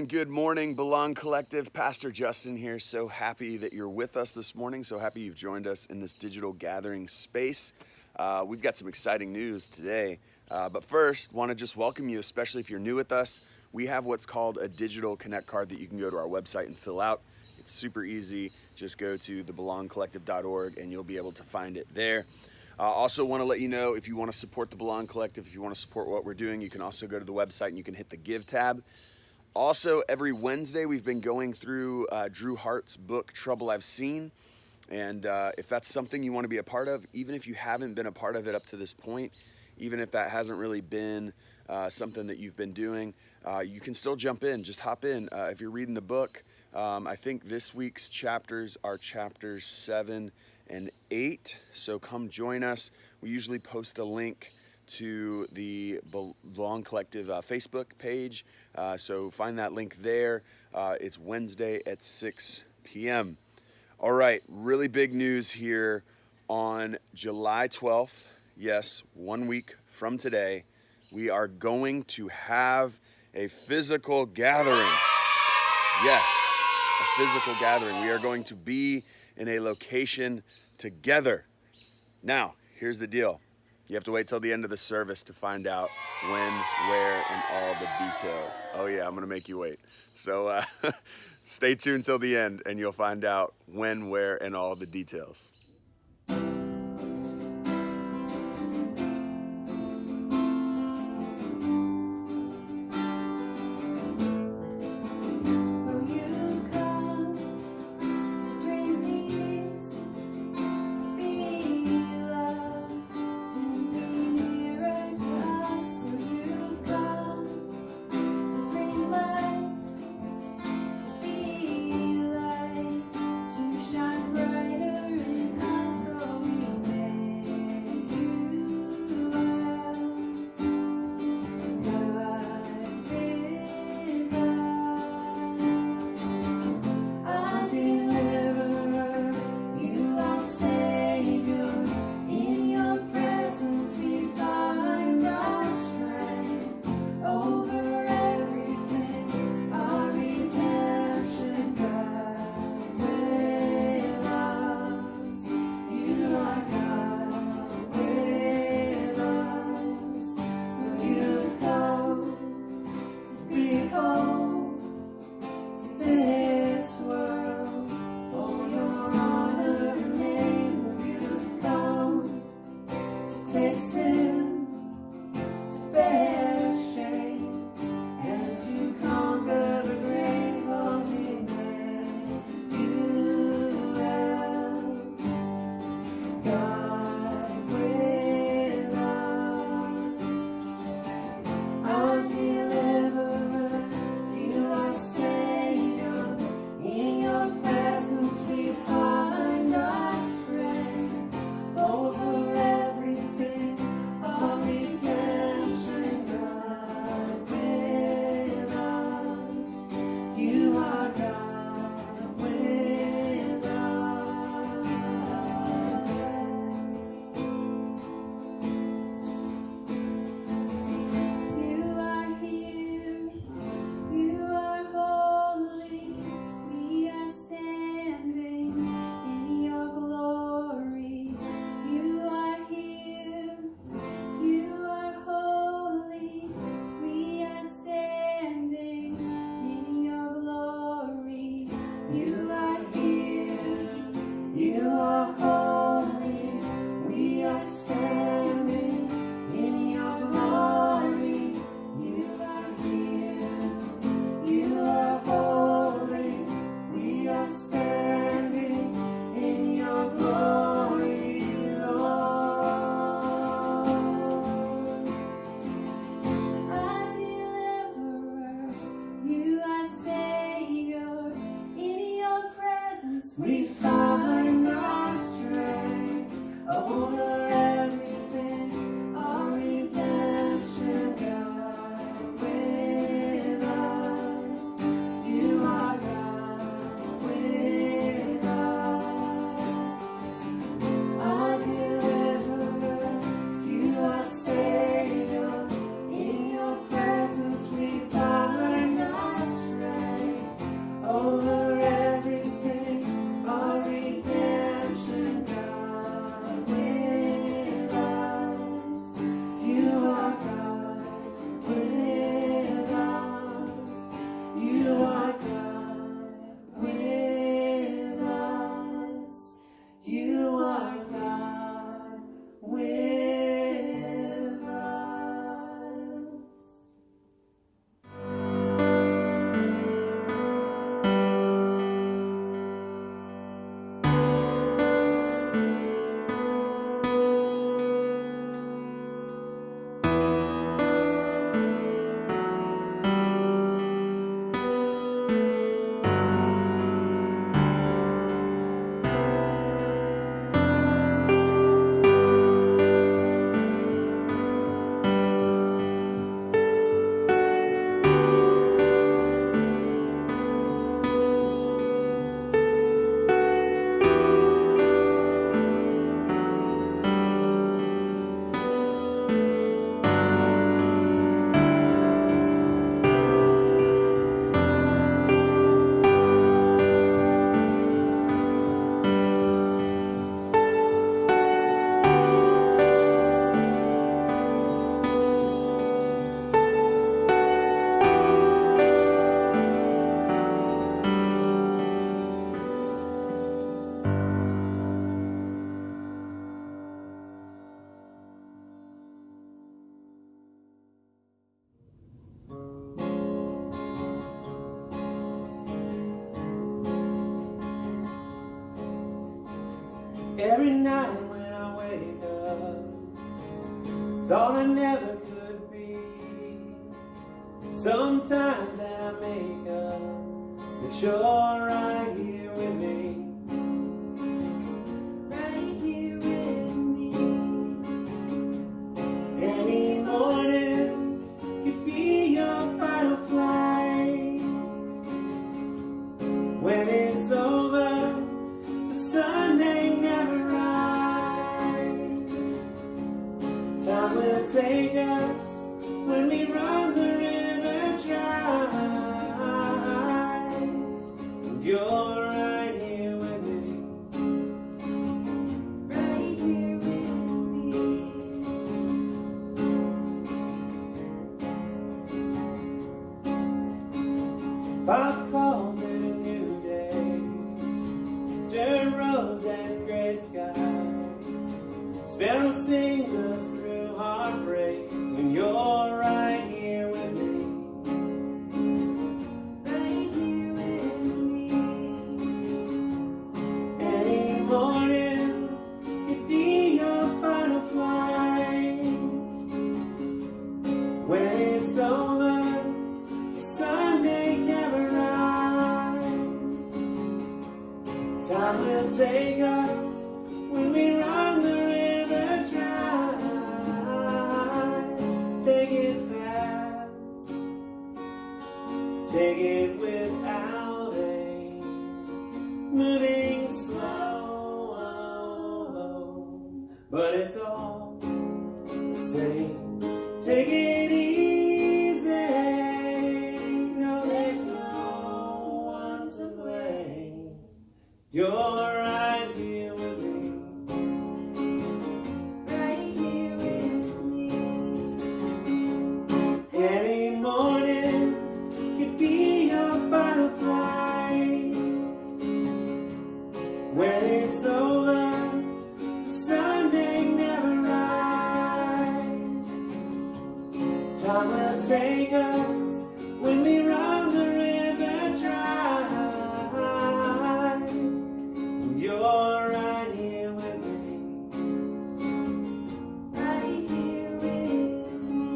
good morning, Belong Collective. Pastor Justin here. So happy that you're with us this morning. So happy you've joined us in this digital gathering space. We've got some exciting news today. But first, want to just welcome you, especially if you're new with us. We have what's called a digital connect card that you can go to our website and fill out. It's super easy. Just go to thebelongcollective.org and you'll be able to find it there. Also want to let you know, if you want to support the Belong Collective, if you want to support what we're doing, you can also go to the website and you can hit the Give tab. Also, every Wednesday, we've been going through Drew Hart's book, Trouble I've Seen. And if that's something you want to be a part of, even if you haven't been a part of it up to this point, even if that hasn't really been something that you've been doing, you can still jump in, just hop in. If you're reading the book, I think this week's chapters are chapters 7 and 8. So come join us. We usually post a link to the Belong Collective Facebook page. So find that link there. It's Wednesday at 6 p.m. All right, really big news here on July 12th. Yes, 1 week from today, we are going to have a physical gathering. Yes, a physical gathering. We are going to be in a location together. Now, here's the deal. You have to wait till the end of the service to find out when, where, and all the details. Oh yeah, I'm gonna make you wait. So stay tuned till the end and you'll find out when, where, and all the details. Every night when I wake up, thought I never could be. Sometimes that I make up that you're right here with me. Right here with me. Any morning could be your final flight. When it's over, the sun ain't never right. Time will take us when we run the river dry. And you're right here with me. Right here with me. Pop calls in a new day, dirt roads and gray skies. Sparrow sings us through heartbreak when you're right here with me. Right here with me. Any morning could be your final flight. When it's over, the sun ain't never rise. Time will take us when we run the river dry. Take it fast, take it without aim, moving slow, but it's all the same. Take it easy, no, there's no one to blame. You're right here with me. Right here with me. Any morning could be your final flight. When it's over, the sun ain't never rise. Time will take us when we run the river dry. And you're right here with me. Right here with me.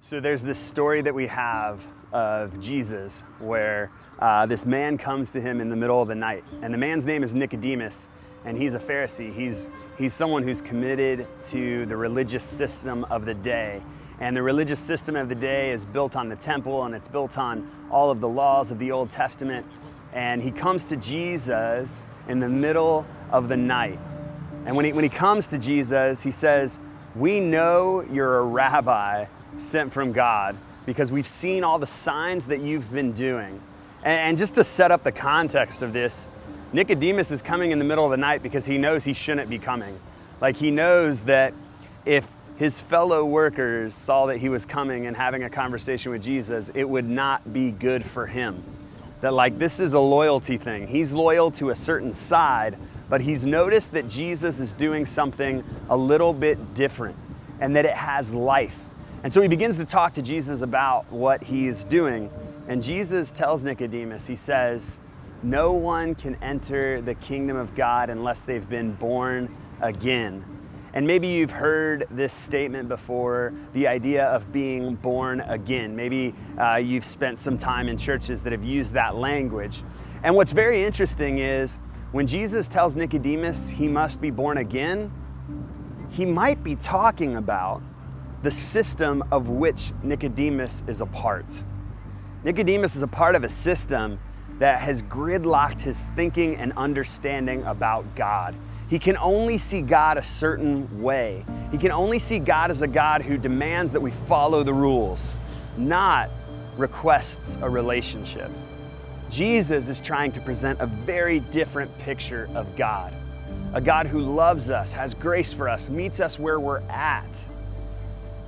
So there's this story that we have of Jesus where this man comes to him in the middle of the night. And the man's name is Nicodemus, and he's a Pharisee. He's someone who's committed to the religious system of the day. And the religious system of the day is built on the temple, and it's built on all of the laws of the Old Testament. And he comes to Jesus in the middle of the night. And when he comes to Jesus, he says, "We know you're a rabbi sent from God because we've seen all the signs that you've been doing." And just to set up the context of this, Nicodemus is coming in the middle of the night because he knows he shouldn't be coming. Like, he knows that if his fellow workers saw that he was coming and having a conversation with Jesus, it would not be good for him. That, like, this is a loyalty thing. He's loyal to a certain side, but he's noticed that Jesus is doing something a little bit different and that it has life. And so he begins to talk to Jesus about what he's doing. And Jesus tells Nicodemus, he says, "No one can enter the kingdom of God unless they've been born again." And maybe you've heard this statement before, the idea of being born again. Maybe you've spent some time in churches that have used that language. And what's very interesting is when Jesus tells Nicodemus he must be born again, he might be talking about the system of which Nicodemus is a part. Nicodemus is a part of a system that has gridlocked his thinking and understanding about God. He can only see God a certain way. He can only see God as a God who demands that we follow the rules, not requests a relationship. Jesus is trying to present a very different picture of God. A God who loves us, has grace for us, meets us where we're at.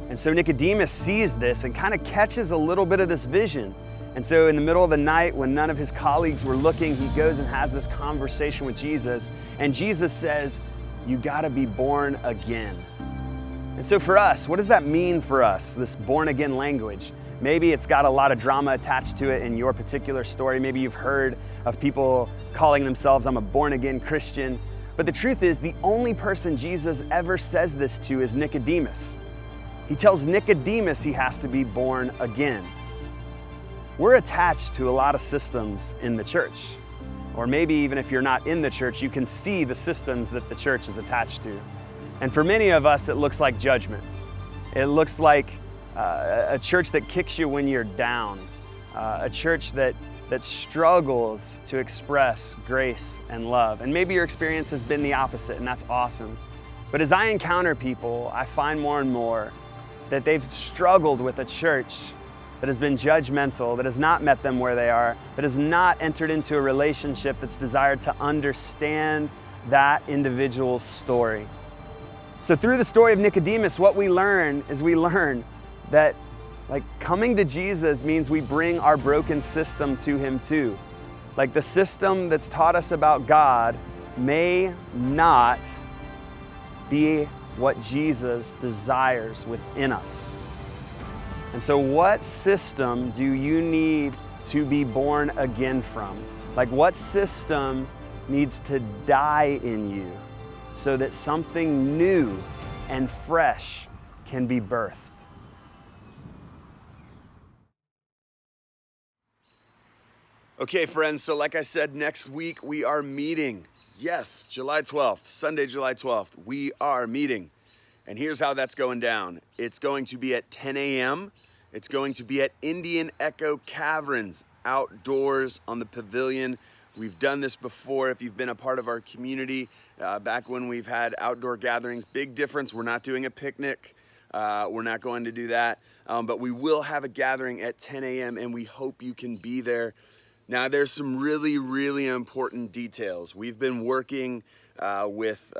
And so Nicodemus sees this and kind of catches a little bit of this vision. And so in the middle of the night, when none of his colleagues were looking, he goes and has this conversation with Jesus. And Jesus says, "You gotta be born again." And so for us, what does that mean for us, this born again language? Maybe it's got a lot of drama attached to it in your particular story. Maybe you've heard of people calling themselves, "I'm a born again Christian." But the truth is, the only person Jesus ever says this to is Nicodemus. He tells Nicodemus he has to be born again. We're attached to a lot of systems in the church. Or maybe even if you're not in the church, you can see the systems that the church is attached to. And for many of us, it looks like judgment. It looks like a church that kicks you when you're down, a church that struggles to express grace and love. And maybe your experience has been the opposite, and that's awesome. But as I encounter people, I find more and more that they've struggled with a church that has been judgmental, that has not met them where they are, that has not entered into a relationship that's desired to understand that individual's story. So through the story of Nicodemus, what we learn that coming to Jesus means we bring our broken system to him too. Like the system that's taught us about God may not be what Jesus desires within us. And so what system do you need to be born again from? Like what system needs to die in you so that something new and fresh can be birthed? Okay, friends, so like I said, next week we are meeting. Yes, July 12th, Sunday, July 12th, we are meeting. And here's how that's going down. It's going to be at 10 a.m. It's going to be at Indian Echo Caverns, outdoors on the pavilion. We've done this before if you've been a part of our community, back when we've had outdoor gatherings. Big difference, we're not doing a picnic. We're not going to do that, but we will have a gathering at 10 a.m. and we hope you can be there. Now, there's some really, really important details. We've been working with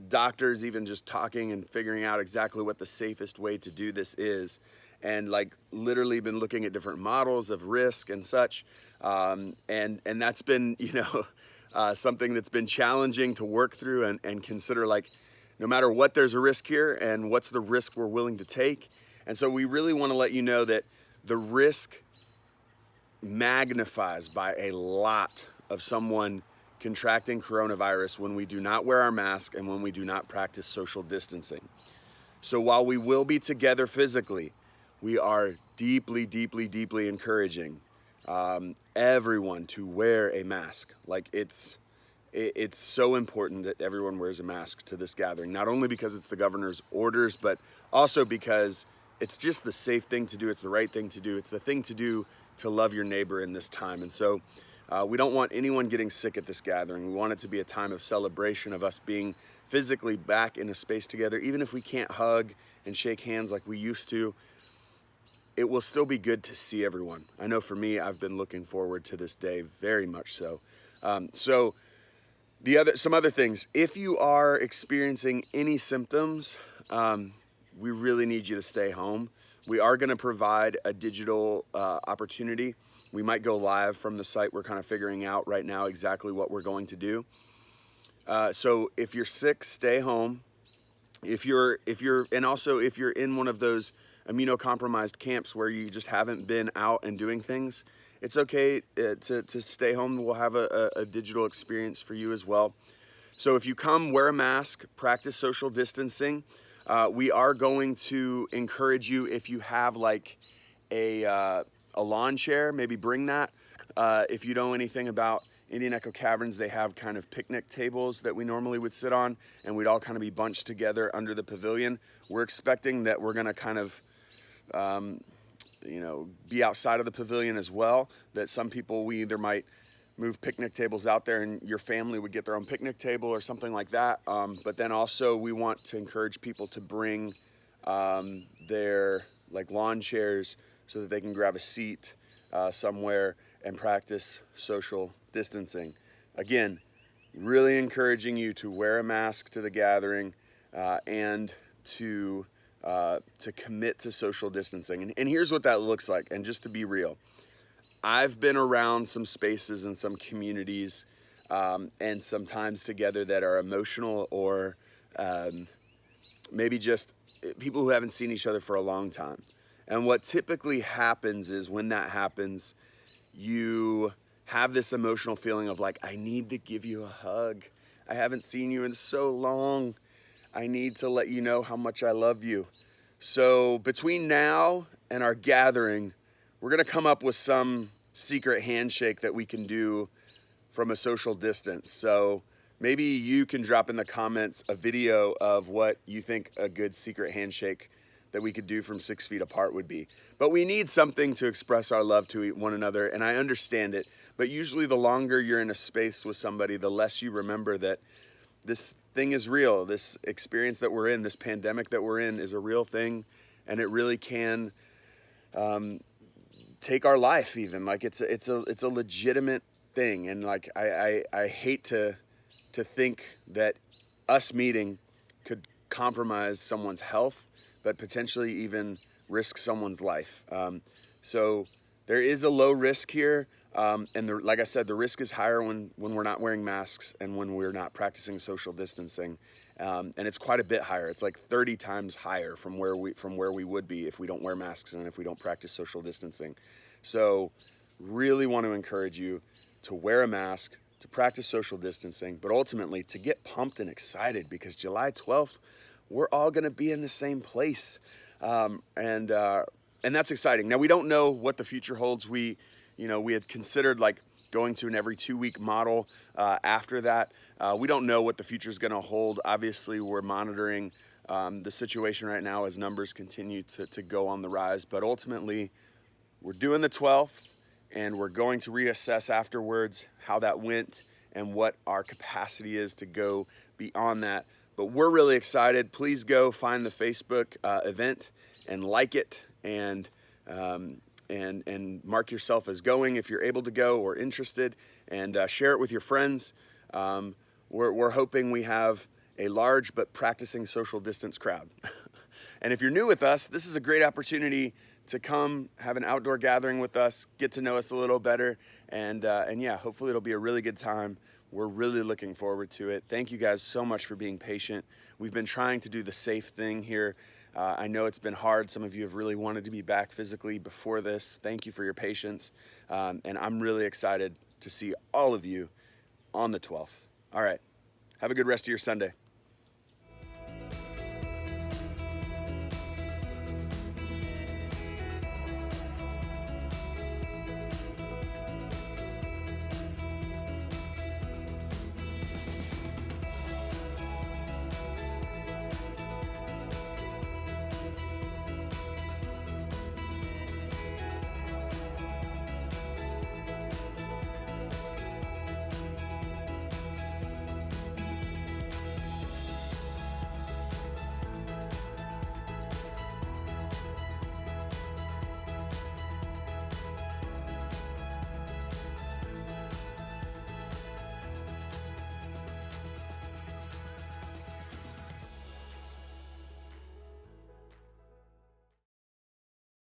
doctors, even just talking and figuring out exactly what the safest way to do this is. And literally been looking at different models of risk and such. And that's been, something that's been challenging to work through and consider, no matter what, there's a risk here, and what's the risk we're willing to take. And so we really want to let you know that the risk magnifies by a lot of someone contracting coronavirus when we do not wear our mask and when we do not practice social distancing. So while we will be together physically, we are deeply, deeply, deeply encouraging everyone to wear a mask. It's so important that everyone wears a mask to this gathering, not only because it's the governor's orders, but also because it's just the safe thing to do. It's the right thing to do. It's the thing to do to love your neighbor in this time. And so we don't want anyone getting sick at this gathering. We want it to be a time of celebration of us being physically back in a space together. Even if we can't hug and shake hands like we used to, it will still be good to see everyone. I know for me, I've been looking forward to this day very much so. Some other things, if you are experiencing any symptoms, we really need you to stay home. We are going to provide a digital opportunity. We might go live from the site. We're kind of figuring out right now exactly what we're going to do. So if you're sick, stay home. If you're in one of those immunocompromised camps where you just haven't been out and doing things, it's okay to stay home. We'll have a digital experience for you as well. So if you come, wear a mask, practice social distancing. We are going to encourage you, if you have a lawn chair, maybe bring that. If you know anything about Indian Echo Caverns, they have kind of picnic tables that we normally would sit on, and we'd all kind of be bunched together under the pavilion. We're expecting that we're going to kind of be outside of the pavilion as well, that some people, we either might move picnic tables out there and your family would get their own picnic table or something like that. But then also we want to encourage people to bring their lawn chairs so that they can grab a seat somewhere and practice social distancing. Again, really encouraging you to wear a mask to the gathering and to commit to social distancing. And here's what that looks like. And just to be real, I've been around some spaces and some communities and some times together that are emotional or maybe just people who haven't seen each other for a long time. And what typically happens is when that happens, you have this emotional feeling of like, I need to give you a hug. I haven't seen you in so long. I need to let you know how much I love you. So between now and our gathering, we're gonna come up with some secret handshake that we can do from a social distance. So maybe you can drop in the comments a video of what you think a good secret handshake that we could do from 6 feet apart would be. But we need something to express our love to one another, and I understand it. But usually the longer you're in a space with somebody, the less you remember that this thing is real. This experience that we're in, this pandemic that we're in is a real thing, and it really can take our life even. Like it's a legitimate thing. And like I hate to think that us meeting could compromise someone's health, but potentially even risk someone's life. So there is a low risk here. And like I said, the risk is higher when we're not wearing masks and when we're not practicing social distancing. And it's quite a bit higher. It's like 30 times higher from where we would be if we don't wear masks and if we don't practice social distancing. So really want to encourage you to wear a mask, to practice social distancing, but ultimately to get pumped and excited because July 12th, we're all going to be in the same place. And that's exciting. Now, we don't know what the future holds. We had considered like going to an every 2-week model after that. We don't know what the future is going to hold. Obviously, we're monitoring the situation right now as numbers continue to go on the rise. But ultimately, we're doing the 12th, and we're going to reassess afterwards how that went and what our capacity is to go beyond that. But we're really excited. Please go find the Facebook event and like it and mark yourself as going if you're able to go or interested, and share it with your friends. We're hoping we have a large but practicing social distance crowd. And if you're new with us, this is a great opportunity to come have an outdoor gathering with us, get to know us a little better, and yeah, hopefully it'll be a really good time. We're really looking forward to it. Thank you guys so much for being patient. We've been trying to do the safe thing here. I know it's been hard. Some of you have really wanted to be back physically before this. Thank you for your patience. And I'm really excited to see all of you on the 12th. All right. Have a good rest of your Sunday.